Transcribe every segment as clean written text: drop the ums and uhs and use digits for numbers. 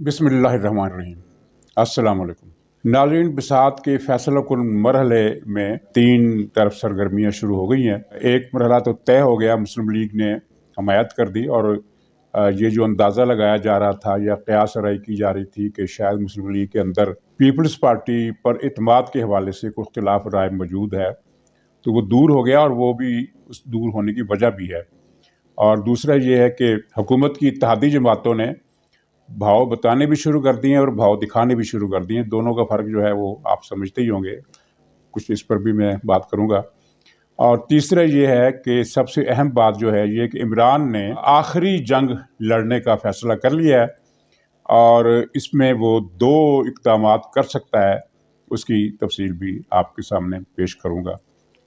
बिस्मिल्लाहिर्रहमानिर्रहीम। अस्सलाम वालेकुम नाज़रीन, बिसात के फैसला कुन मरहले में 3 तरफ सरगर्मियाँ शुरू हो गई हैं। एक मरहला तो तय हो गया, मुस्लिम लीग ने हमायत कर दी और ये जो अंदाज़ा लगाया जा रहा था या क़यास आराई की जा रही थी कि शायद मुस्लिम लीग के अंदर पीपल्स पार्टी पर इत्माद के हवाले से कोई इख्तिलाफ राय मौजूद है, तो वो दूर हो गया और वो भी उस दूर होने की वजह भी है। और दूसरा ये है कि हुकूमत की इत्तेहादी जमातों ने भाव बताने भी शुरू कर दिए हैं और भाव दिखाने भी शुरू कर दिए हैं। दोनों का फ़र्क जो है वो आप समझते ही होंगे, कुछ इस पर भी मैं बात करूँगा। और तीसरा ये है कि सबसे अहम बात जो है ये कि इमरान ने आखिरी जंग लड़ने का फ़ैसला कर लिया है और इसमें वो 2 इक़दामात कर सकता है, उसकी तफसील भी आपके सामने पेश करूँगा।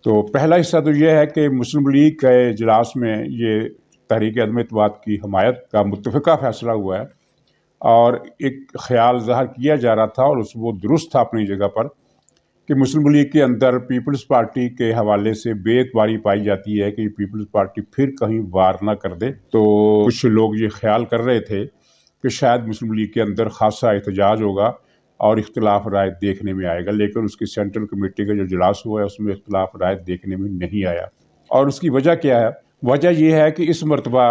तो पहला हिस्सा तो ये है कि मुस्लिम लीग के इजलास में ये तहरीक अदम इत्तेमाद की हमायत का मुत्तफ़िक़ा फ़ैसला हुआ है और एक ख्याल ज़ाहिर किया जा रहा था और वो दुरुस्त था अपनी जगह पर कि मुस्लिम लीग के अंदर पीपल्स पार्टी के हवाले से बेएतबारी पाई जाती है कि पीपल्स पार्टी फिर कहीं वार ना कर दे। तो कुछ लोग ये ख्याल कर रहे थे कि शायद मुस्लिम लीग के अंदर खासा एहतजाज होगा और इख्तिलाफ राय देखने में आएगा, लेकिन उसकी सेंट्रल कमेटी का जो इजलास हुआ है उसमें इख्तिलाफ राय देखने में नहीं आया। और उसकी वजह क्या है? वजह यह है कि इस मरतबा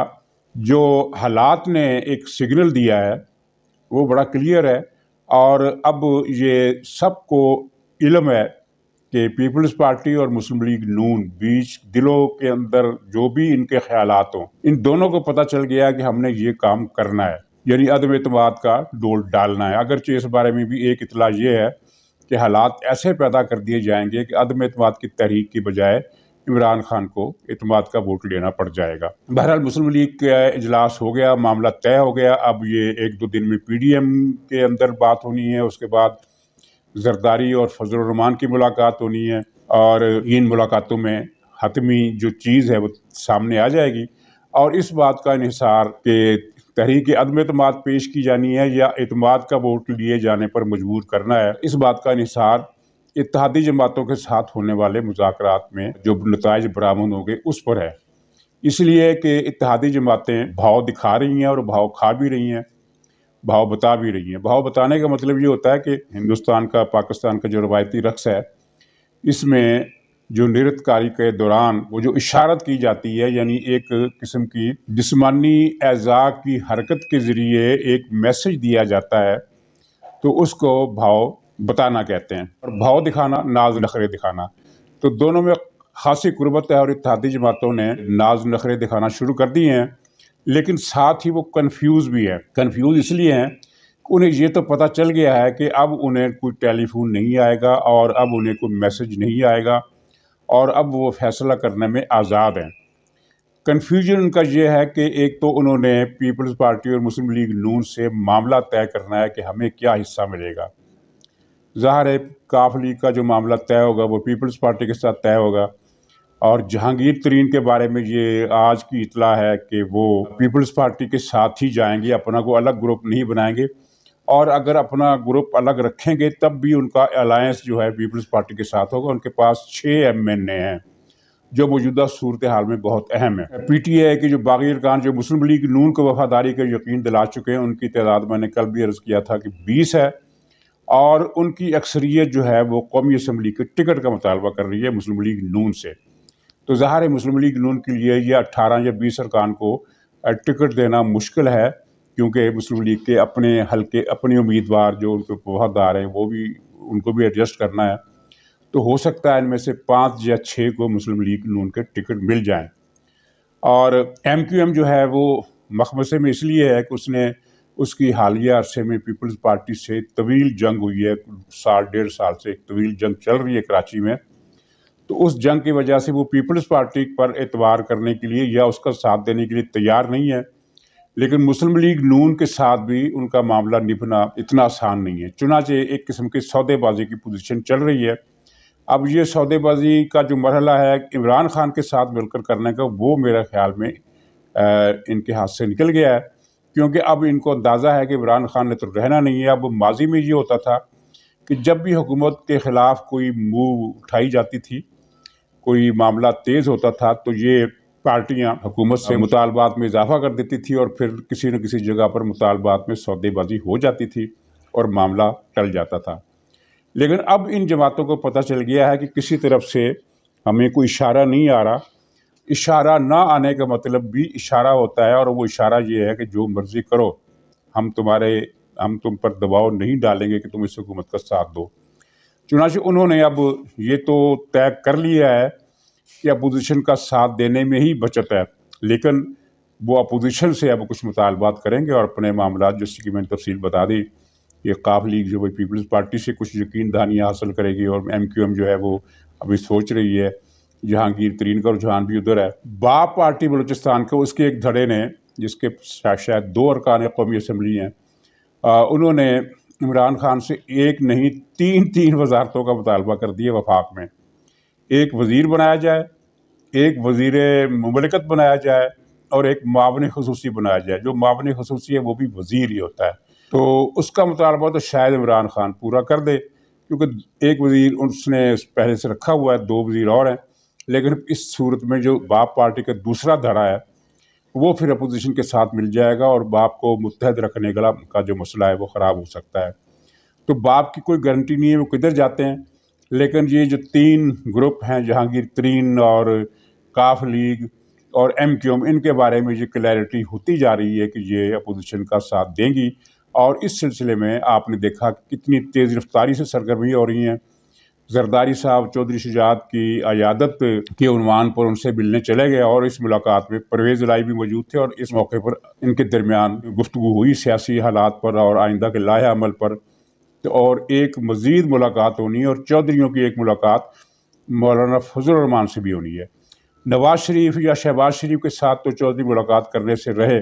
जो हालात ने एक सिग्नल दिया है वो बड़ा क्लियर है और अब ये सबको इल्म है कि पीपल्स पार्टी और मुस्लिम लीग नून बीच दिलों के अंदर जो भी इनके ख्यालात हों, इन दोनों को पता चल गया कि हमने ये काम करना है, यानी अदम एतमाद का डोल डालना है। अगरचे इस बारे में भी एक इतला ये है कि हालात ऐसे पैदा कर दिए जाएंगे कि अदम एतमाद की तहरीक की बजाय इमरान खान को इत्तेमाद का वोट लेना पड़ जाएगा। बहरहाल मुस्लिम लीग का इजलास हो गया, मामला तय हो गया। अब ये 1-2 दिन में पीडीएम के अंदर बात होनी है, उसके बाद जरदारी और फजल रहमान की मुलाकात होनी है और इन मुलाकातों में हतमी जो चीज़ है वो सामने आ जाएगी और इस बात का इन्हिसार कि तहरीक अदम एतमाद पेश की जानी है या एतमाद का वोट लिए जाने पर मजबूर करना है, इस बात का इन्हिसार इत्तेहादी जमातों के साथ होने वाले मुज़ाकरात में जो नताइज बरामद होंगे उस पर है। इसलिए कि इत्तेहादी जमातें भाव दिखा रही हैं और भाव खा भी रही हैं, भाव बता भी रही हैं। भाव बताने का मतलब ये होता है कि हिंदुस्तान का, पाकिस्तान का जो रवायती रक्स है, इसमें जो नृत्यकारी के दौरान वो जो इशारत की जाती है, यानी एक किस्म की जिस्मानी एज़ा की हरकत के ज़रिए एक मैसेज दिया जाता है, तो उसको भाव बताना कहते हैं। और भाव दिखाना, नाज नखरे दिखाना, तो दोनों में खासी कुर्बत है और इत्तेहादी जमातों ने नाज नखरे दिखाना शुरू कर दिए हैं, लेकिन साथ ही वो कन्फ्यूज़ भी है। कन्फ्यूज़ इसलिए हैं कि उन्हें ये तो पता चल गया है कि अब उन्हें कोई टेलीफोन नहीं आएगा और अब उन्हें कोई मैसेज नहीं आएगा और अब वो फैसला करने में आज़ाद हैं। कन्फ्यूजन उनका ये है कि एक तो उन्होंने पीपल्स पार्टी और मुस्लिम लीग नून से मामला तय करना है कि हमें क्या हिस्सा मिलेगा। ज़ाहिर है काफ लीग का जो मामला तय होगा वो पीपल्स पार्टी के साथ तय होगा और जहांगीर तरीन के बारे में ये आज की इतला है कि वो पीपल्स पार्टी के साथ ही जाएंगे, अपना को अलग ग्रुप नहीं बनाएंगे और अगर अपना ग्रुप अलग रखेंगे तब भी उनका अलायंस जो है पीपल्स पार्टी के साथ होगा। उनके पास 6 MNA हैं जो मौजूदा सूरत हाल में बहुत अहम है। PTI के जो बागी अरकान जो मुस्लिम लीग नून को वफादारी का यकीन दिला चुके हैं, उनकी तादाद मैंने कल भी अर्ज़ किया था कि 20 है और उनकी अक्सरियत जो है वो कौमी असम्बली के टिकट का मुतालबा कर रही है मुस्लिम लीग नून से। तो ज़ाहिर है मुस्लिम लीग नून के लिए ये 18 या 20 अरकान को टिकट देना मुश्किल है, क्योंकि मुस्लिम लीग के अपने हल्के, अपने उम्मीदवार जो उनके वफादार हैं वो भी, उनको भी एडजस्ट करना है। तो हो सकता है इनमें से 5 या 6 को मुस्लिम लीग नून के टिकट मिल जाएं। और MQM जो है वो मखमसे में इसलिए है कि उसने उसकी हालिया अरसे में पीपल्स पार्टी से तवील जंग हुई है, 1.5 साल से एक तवील जंग चल रही है कराची में। तो उस जंग की वजह से वो पीपल्स पार्टी पर एतबार करने के लिए या उसका साथ देने के लिए तैयार नहीं है, लेकिन मुस्लिम लीग नून के साथ भी उनका मामला निभना इतना आसान नहीं है। चुनाचे एक किस्म की सौदेबाजी की पोजीशन चल रही है। अब ये सौदेबाजी का जो मरहला है इमरान खान के साथ मिलकर करने का, वो मेरे ख्याल में इनके हाथ से निकल गया है, क्योंकि अब इनको अंदाज़ा है कि इमरान खान ने तो रहना नहीं है। अब माजी में ये होता था कि जब भी हुकूमत के ख़िलाफ़ कोई मूव उठाई जाती थी, कोई मामला तेज़ होता था, तो ये पार्टियां हुकूमत से मुतालबात में इजाफा कर देती थी और फिर किसी न किसी जगह पर मुतालबात में सौदेबाजी हो जाती थी और मामला टल जाता था। लेकिन अब इन जमातों को पता चल गया है कि किसी तरफ से हमें कोई इशारा नहीं आ रहा। इशारा ना आने का मतलब भी इशारा होता है, और वो इशारा ये है कि जो मर्जी करो, हम तुम पर दबाव नहीं डालेंगे कि तुम इस हुकूमत का साथ दो। चुनांचे उन्होंने अब ये तो तय कर लिया है कि अपोजिशन का साथ देने में ही बचत है, लेकिन वो अपोजिशन से अब कुछ मुतालबात करेंगे और अपने मामला, जैसे कि मैंने तफसील बता दी, ये काफ लीग जो है पीपल्स पार्टी से कुछ यकीन दहानियाँ हासिल करेगी, और MQM जो है वो अभी सोच रही है, जहांगीर तरीन का रुझान भी उधर है। बाप पार्टी बलूचिस्तान को उसके एक धड़े ने, जिसके शायद 2 अरकान कौमी असम्बली हैं, उन्होंने इमरान खान से एक नहीं 3 वजारतों का मुतालबा कर दिया वफाक में। एक वज़ीर बनाया जाए, एक वज़ीर मुमलिकत बनाया जाए, और एक मावन खुसूसी बनाया जाए। जो मावन खुसूसी है वो भी वज़ीर ही होता है। तो उसका मुतालबा तो शायद इमरान खान पूरा कर दे, क्योंकि एक वज़ीर उसने पहले से रखा हुआ है, 2 वज़ीर और हैं। लेकिन इस सूरत में जो बाप पार्टी का दूसरा धड़ा है वो फिर अपोजिशन के साथ मिल जाएगा, और बाप को मुत्तहद रखने का जो मसला है वो ख़राब हो सकता है। तो बाप की कोई गारंटी नहीं है वो किधर जाते हैं। लेकिन ये जो 3 ग्रुप हैं, जहांगीर तरीन और काफ लीग और MQM, इनके बारे में ये क्लैरिटी होती जा रही है कि ये अपोजिशन का साथ देंगी। और इस सिलसिले में आपने देखा कि कितनी तेज़ रफ्तारी से सरगर्मी हो रही हैं। जरदारी साहब चौधरी शुजात की अयादत के उन्वान पर उनसे मिलने चले गए, और इस मुलाकात में परवेज़ इलाही भी मौजूद थे, और इस मौके पर इनके दरमियान गुफ्तगू हुई सियासी हालात पर और आइंदा के लाहे अमल पर। और एक मज़ीद मुलाकात होनी है, और चौधरियों की एक मुलाकात मौलाना फजल रहमान से भी होनी है। नवाज शरीफ या शहबाज शरीफ के साथ तो चौधरी मुलाकात करने से रहे,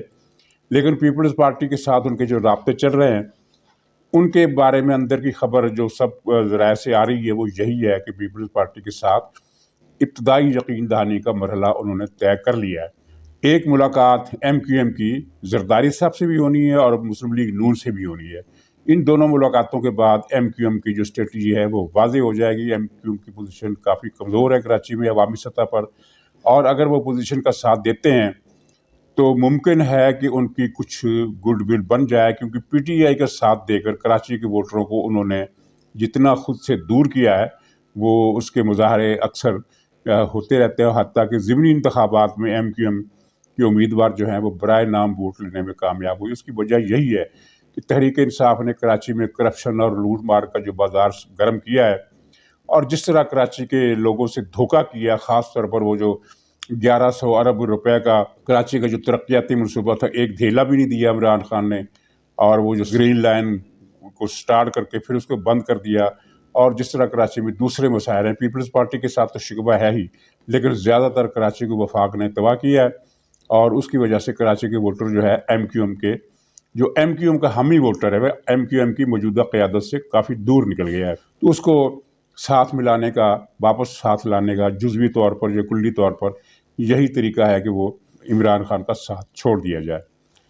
लेकिन पीपल्स पार्टी के साथ उनके जो राब्ते चल रहे हैं उनके बारे में अंदर की खबर जो सब ज़राए से आ रही है वो यही है कि पीपल्स पार्टी के साथ इब्तदाई यकीन दहानी का मरहला उन्होंने तय कर लिया है। एक मुलाकात MQM की जरदारी साहब से भी होनी है और मुस्लिम लीग नून से भी होनी है। इन दोनों मुलाकातों के बाद MQM की जो स्ट्रेटजी है वो वाज़ेह हो जाएगी। MQM की पोजीशन काफ़ी कमज़ोर है कराची में अवामी सतह पर, और अगर वो पोजीशन का साथ देते हैं तो मुमकिन है कि उनकी कुछ गुडविल बन जाए, क्योंकि PTI का साथ देकर कराची के वोटरों को उन्होंने जितना खुद से दूर किया है वो उसके मुजाहरे अक्सर होते रहते हैं। हत्ता कि ज़िमनी इंतखाबात में MQM के उम्मीदवार जो हैं वो बराए नाम वोट लेने में कामयाब हुई। उसकी वजह यही है कि तहरीक इंसाफ ने कराची में करप्शन और लूट मार का जो बाजार गर्म किया है, और जिस तरह कराची के लोगों से धोखा किया, ख़ास तौर पर वो जो 1100 अरब रुपए का कराची का जो तरक्याती मनसूबा था, एक धेला भी नहीं दिया इमरान खान ने, और वो जो ग्रीन लाइन को स्टार्ट करके फिर उसको बंद कर दिया। और जिस तरह कराची में दूसरे मसाइल हैं, पीपल्स पार्टी के साथ तो शिकवा है ही, लेकिन ज़्यादातर कराची को वफाक ने तबाह किया है, और उसकी वजह से कराची के वोटर जो है MQM का हामी वोटर है वह MQM की मौजूदा क़यादत से काफ़ी दूर निकल गया है। तो उसको साथ मिलाने का, वापस साथ लाने का जुज़वी तौर पर या कुल्ली तौर पर यही तरीका है कि वो इमरान खान का साथ छोड़ दिया जाए।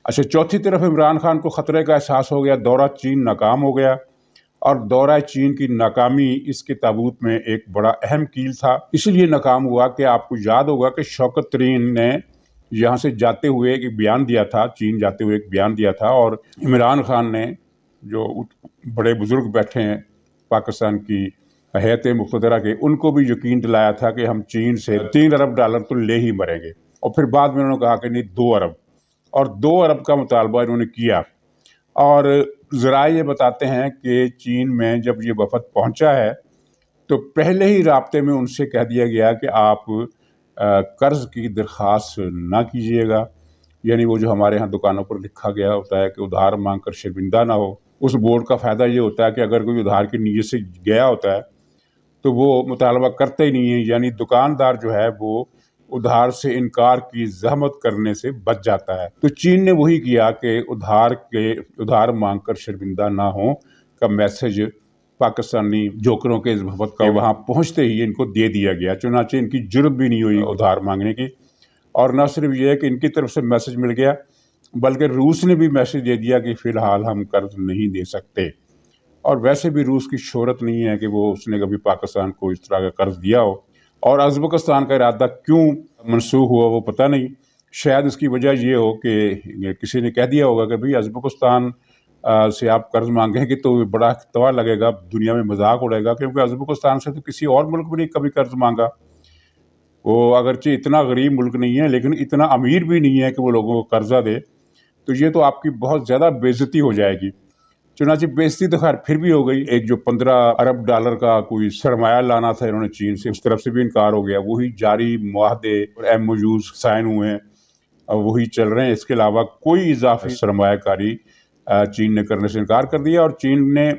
अच्छा, चौथी तरफ इमरान खान को ख़तरे का एहसास हो गया। दौरा चीन नाकाम हो गया, और दौरा चीन की नाकामी इसके ताबूत में एक बड़ा अहम कील था। इसलिए नाकाम हुआ कि आपको याद होगा कि शौकत तरीन ने यहाँ से जाते हुए एक बयान दिया था, चीन जाते हुए एक बयान दिया था, और इमरान खान ने, जो बड़े बुजुर्ग बैठे हैं पाकिस्तान की हैत मुक़तदरा के, उनको भी यकीन दिलाया था कि हम चीन से $3 अरब तो ले ही मरेंगे। और फिर बाद में उन्होंने कहा कि नहीं 2 अरब, और 2 अरब का मुतालबा इन्होंने किया। और ज़राए ये बताते हैं कि चीन में जब ये वफ़द पहुंचा है तो पहले ही राब्ते में उनसे कह दिया गया कि आप कर्ज़ की दरख्वास्त ना कीजिएगा, यानी वो जो हमारे यहाँ दुकानों पर लिखा गया होता है कि उधार मांग कर शर्मिंदा ना हो। उस बोर्ड का फ़ायदा ये होता है कि अगर कोई उधार की नीयत से गया होता है तो वो मुतालबा करते ही नहीं है, यानी दुकानदार जो है वो उधार से इनकार की ज़हमत करने से बच जाता है। तो चीन ने वही किया कि उधार मांग कर शर्मिंदा ना हो का मैसेज पाकिस्तानी जोकरों के इस वफद का वहाँ पहुँचते ही इनको दे दिया गया। चुनांचे इनकी जुर्त भी नहीं हुई उधार मांगने की। और न सिर्फ ये है कि इनकी तरफ से मैसेज मिल गया, बल्कि रूस ने भी मैसेज दे दिया कि फ़िलहाल हम कर्ज नहीं दे सकते। और वैसे भी रूस की शोहरत नहीं है कि वो उसने कभी पाकिस्तान को इस तरह का कर्ज दिया हो। اور ازبکستان کا ارادہ کیوں منسوخ ہوا وہ پتہ نہیں. شاید اس کی وجہ یہ ہو کہ کسی نے کہہ دیا ہوگا کہ بھئی ازبکستان سے آپ قرض مانگیں گے تو بڑا توا لگے گا، دنیا میں مذاق اڑے گا، کیونکہ ازبکستان سے تو کسی اور ملک میں نہیں کبھی قرض مانگا. وہ اگرچہ اتنا غریب ملک نہیں ہے لیکن اتنا امیر بھی نہیں ہے کہ وہ لوگوں کو قرضہ دے. تو یہ تو آپ کی بہت زیادہ بے عزتی ہو جائے گی. چنانچہ بے عزتی تو خیر پھر بھی ہو گئی. ایک جو 15 ارب ڈالر کا کوئی سرمایہ لانا تھا انہوں نے چین سے، اس طرف سے بھی انکار ہو گیا. وہی جاری معاہدے اور ایم او یوز سائن ہوئے ہیں، وہی چل رہے ہیں. اس کے علاوہ کوئی اضافی سرمایہ کاری چین نے کرنے سے انکار کر دیا. اور چین نے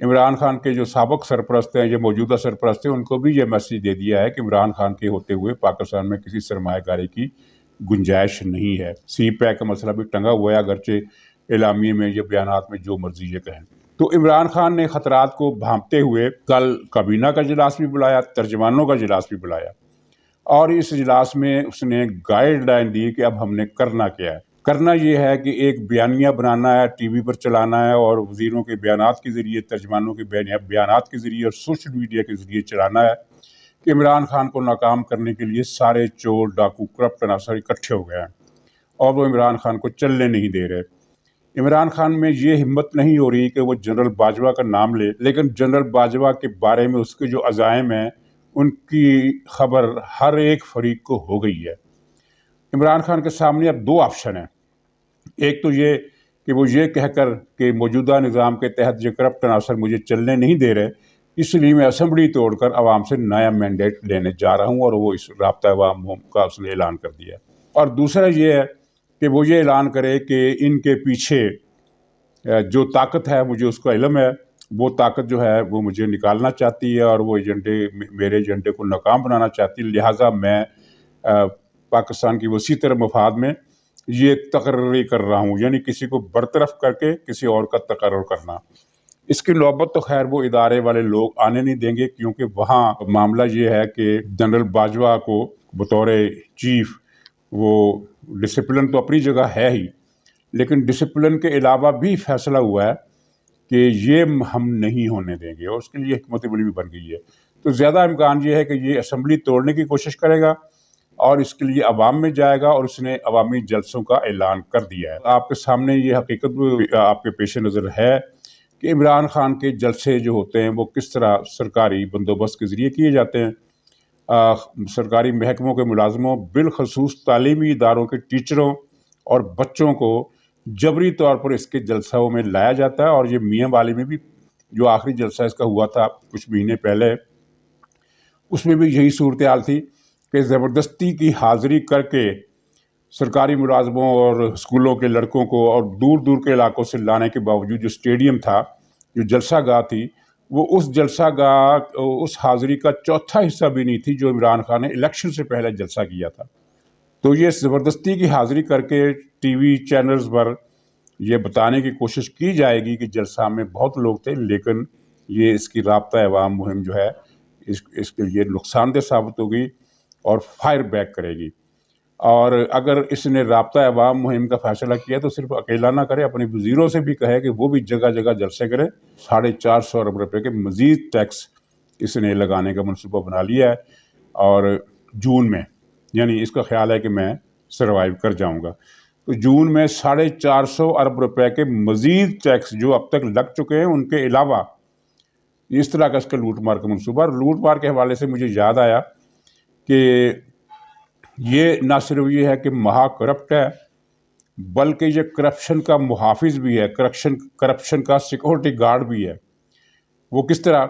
عمران خان کے جو سابق سرپرست ہیں، یہ موجودہ سرپرست ہیں، ان کو بھی یہ میسج دے دیا ہے کہ عمران خان کے ہوتے ہوئے پاکستان میں کسی سرمایہ کاری کی گنجائش نہیں ہے. سی پیک کا مسئلہ بھی ٹنگا ہوا ہے، اگرچہ اعلامیے میں یا بیانات میں جو مرضی یہ کہیں. تو عمران خان نے خطرات کو بھانپتے ہوئے کل کابینہ کا اجلاس بھی بلایا، ترجمانوں کا اجلاس بھی بلایا، اور اس اجلاس میں اس نے گائیڈ لائن دی کہ اب ہم نے کرنا کیا ہے. کرنا یہ ہے کہ ایک بیانیہ بنانا ہے، ٹی وی پر چلانا ہے، اور وزیروں کے بیانات کے ذریعے، ترجمانوں کے بیانات کے ذریعے اور سوشل میڈیا کے ذریعے چلانا ہے کہ عمران خان کو ناکام کرنے کے لیے سارے چور، ڈاکو، کرپٹ عناصر اکٹھے ہو گئے ہیں اور وہ عمران خان کو چلنے نہیں دے رہے. عمران خان میں یہ ہمت نہیں ہو رہی کہ وہ جنرل باجوہ کا نام لے، لیکن جنرل باجوہ کے بارے میں اس کے جو عزائم ہیں ان کی خبر ہر ایک فریق کو ہو گئی ہے. عمران خان کے سامنے اب دو آپشن ہیں. ایک تو یہ کہ وہ یہ کہہ کر کہ موجودہ نظام کے تحت یہ کرپٹ عناصر مجھے چلنے نہیں دے رہے، اس لیے میں اسمبلی توڑ کر عوام سے نیا مینڈیٹ لینے جا رہا ہوں، اور وہ اس رابطہ عوام کا اس نے اعلان کر دیا. اور دوسرا یہ ہے کہ وہ یہ اعلان کرے کہ ان کے پیچھے جو طاقت ہے، مجھے اس کا علم ہے، وہ طاقت جو ہے وہ مجھے نکالنا چاہتی ہے اور وہ میرے ایجنڈے کو ناکام بنانا چاہتی ہے. لہٰذا میں پاکستان کی وسیع تر مفاد میں یہ تقرری کر رہا ہوں، یعنی کسی کو برطرف کر کے کسی اور کا تقرر کرنا. اس کی نوبت تو خیر وہ ادارے والے لوگ آنے نہیں دیں گے، کیونکہ وہاں معاملہ یہ ہے کہ جنرل باجوہ کو بطور چیف وہ ڈسپلن تو اپنی جگہ ہے ہی، لیکن ڈسپلن کے علاوہ بھی فیصلہ ہوا ہے کہ یہ ہم نہیں ہونے دیں گے، اور اس کے لیے حکمت عملی بھی بن گئی ہے. تو زیادہ امکان یہ ہے کہ یہ اسمبلی توڑنے کی کوشش کرے گا اور اس کے لیے عوام میں جائے گا، اور اس نے عوامی جلسوں کا اعلان کر دیا ہے. آپ کے سامنے یہ حقیقت آپ کے پیش نظر ہے کہ عمران خان کے جلسے جو ہوتے ہیں وہ کس طرح سرکاری بندوبست کے ذریعے کیے جاتے ہیں. سرکاری محکموں کے ملازموں، بالخصوص تعلیمی اداروں کے ٹیچروں اور بچوں کو جبری طور پر اس کے جلسوں میں لایا جاتا ہے. اور یہ میاں والی میں بھی جو آخری جلسہ اس کا ہوا تھا کچھ مہینے پہلے، اس میں بھی یہی صورتحال تھی کہ زبردستی کی حاضری کر کے سرکاری ملازموں اور اسکولوں کے لڑکوں کو اور دور دور کے علاقوں سے لانے کے باوجود جو اسٹیڈیم تھا، جو جلسہ گاہ تھی، وہ اس جلسہ گاہ اس حاضری کا چوتھا حصہ بھی نہیں تھی جو عمران خان نے الیکشن سے پہلے جلسہ کیا تھا. تو یہ زبردستی کی حاضری کر کے ٹی وی چینلز پر یہ بتانے کی کوشش کی جائے گی کہ جلسہ میں بہت لوگ تھے، لیکن یہ اس کی رابطہ عوام مہم جو ہے اس کے لیے نقصان دہ ثابت ہوگی اور فائر بیک کرے گی. اور اگر اس نے رابطہ عوام مہم کا فیصلہ کیا تو صرف اکیلا نہ کرے، اپنے وزیروں سے بھی کہے کہ وہ بھی جگہ جگہ جلسے کرے. 450 ارب روپے کے مزید ٹیکس اس نے لگانے کا منصوبہ بنا لیا ہے، اور جون میں، یعنی اس کا خیال ہے کہ میں سروائیو کر جاؤں گا، تو جون میں 450 ارب روپے کے مزید ٹیکس جو اب تک لگ چکے ہیں ان کے علاوہ اس طرح کا اس کا لوٹ مار کا منصوبہ. اور لوٹ مار کے حوالے سے مجھے یاد آیا کہ یہ نہ صرف یہ ہے کہ مہا کرپٹ ہے، بلکہ یہ کرپشن کا محافظ بھی ہے، کرپشن کا سیکورٹی گارڈ بھی ہے. وہ کس طرح؟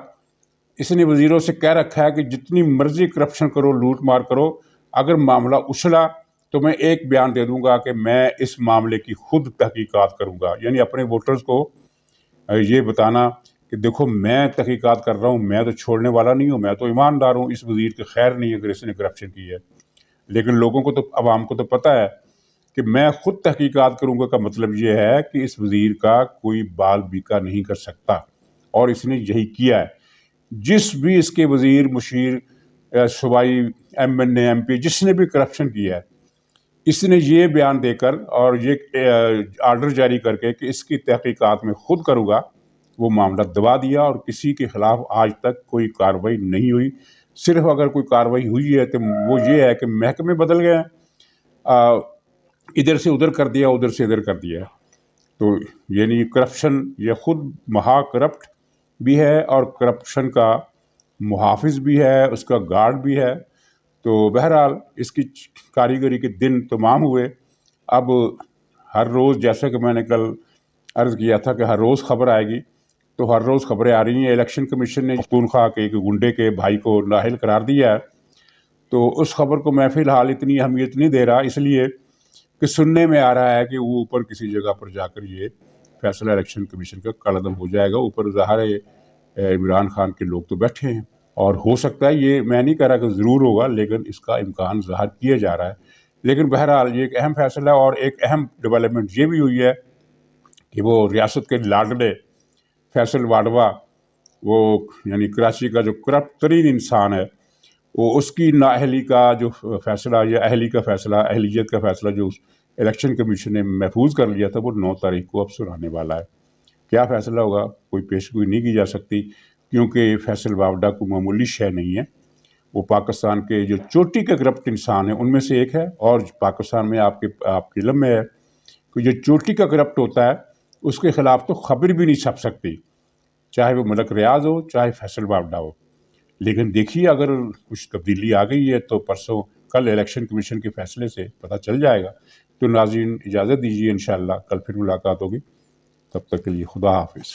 اس نے وزیروں سے کہہ رکھا ہے کہ جتنی مرضی کرپشن کرو، لوٹ مار کرو، اگر معاملہ اچھلا تو میں ایک بیان دے دوں گا کہ میں اس معاملے کی خود تحقیقات کروں گا. یعنی اپنے ووٹرز کو یہ بتانا کہ دیکھو میں تحقیقات کر رہا ہوں، میں تو چھوڑنے والا نہیں ہوں، میں تو ایماندار ہوں، اس وزیر کی خیر نہیں اگر اس نے کرپشن کی ہے. لیکن لوگوں کو تو، عوام کو تو پتہ ہے کہ میں خود تحقیقات کروں گا کا مطلب یہ ہے کہ اس وزیر کا کوئی بال بیکا نہیں کر سکتا، اور اس نے یہی کیا ہے. جس بھی اس کے وزیر، مشیر، صوبائی ایم این اے، ایم پی، جس نے بھی کرپشن کیا ہے، اس نے یہ بیان دے کر اور یہ آرڈر جاری کر کے کہ اس کی تحقیقات میں خود کروں گا، وہ معاملہ دبا دیا، اور کسی کے خلاف آج تک کوئی کارروائی نہیں ہوئی. صرف اگر کوئی کارروائی ہوئی ہے تو وہ یہ ہے کہ محکمے بدل گئے ہیں، ادھر سے ادھر کر دیا، ادھر سے ادھر کر دیا. تو یعنی کرپشن یہ خود مہا کرپٹ بھی ہے اور کرپشن کا محافظ بھی ہے، اس کا گارڈ بھی ہے. تو بہرحال اس کی کاریگری کے دن تمام ہوئے. اب ہر روز، جیسا کہ میں نے کل عرض کیا تھا کہ ہر روز خبر آئے گی، تو ہر روز خبریں آ رہی ہیں. الیکشن کمیشن نے پختونخوا کے ایک گنڈے کے بھائی کو نااہل قرار دیا ہے. تو اس خبر کو میں فی الحال اتنی اہمیت نہیں دے رہا، اس لیے کہ سننے میں آ رہا ہے کہ وہ اوپر کسی جگہ پر جا کر یہ فیصلہ الیکشن کمیشن کا کالعدم ہو جائے گا. اوپر ظاہر ہے عمران خان کے لوگ تو بیٹھے ہیں، اور ہو سکتا ہے، یہ میں نہیں کہہ رہا کہ ضرور ہوگا، لیکن اس کا امکان ظاہر کیا جا رہا ہے. لیکن بہرحال یہ ایک اہم فیصلہ ہے. اور ایک اہم ڈیولپمنٹ یہ بھی ہوئی ہے کہ وہ ریاست کے لاڈلے فیصل واڈوا، وہ یعنی کراچی کا جو کرپٹ ترین انسان ہے، وہ اس کی نااہلی کا جو فیصلہ یا اہلی کا فیصلہ، اہلیت کا فیصلہ جو الیکشن کمیشن نے محفوظ کر لیا تھا، وہ 9 تاریخ کو اب سنانے والا ہے. کیا فیصلہ ہوگا کوئی پیشگوئی نہیں کی جا سکتی، کیونکہ فیصل واوڈا کو معمولی شے نہیں ہے. وہ پاکستان کے جو چوٹی کے کرپٹ انسان ہیں ان میں سے ایک ہے. اور پاکستان میں آپ کے علم میں ہے کہ جو چوٹی کا کرپٹ ہوتا ہے اس کے خلاف تو خبر بھی نہیں چھپ سکتی، چاہے وہ ملک ریاض ہو، چاہے فیصل واوڈا ہو. لیکن دیکھیے اگر کچھ تبدیلی آ گئی ہے تو پرسوں کل الیکشن کمیشن کے فیصلے سے پتہ چل جائے گا. تو ناظرین اجازت دیجیے، انشاءاللہ کل پھر ملاقات ہوگی. تب تک کے لیے خدا حافظ.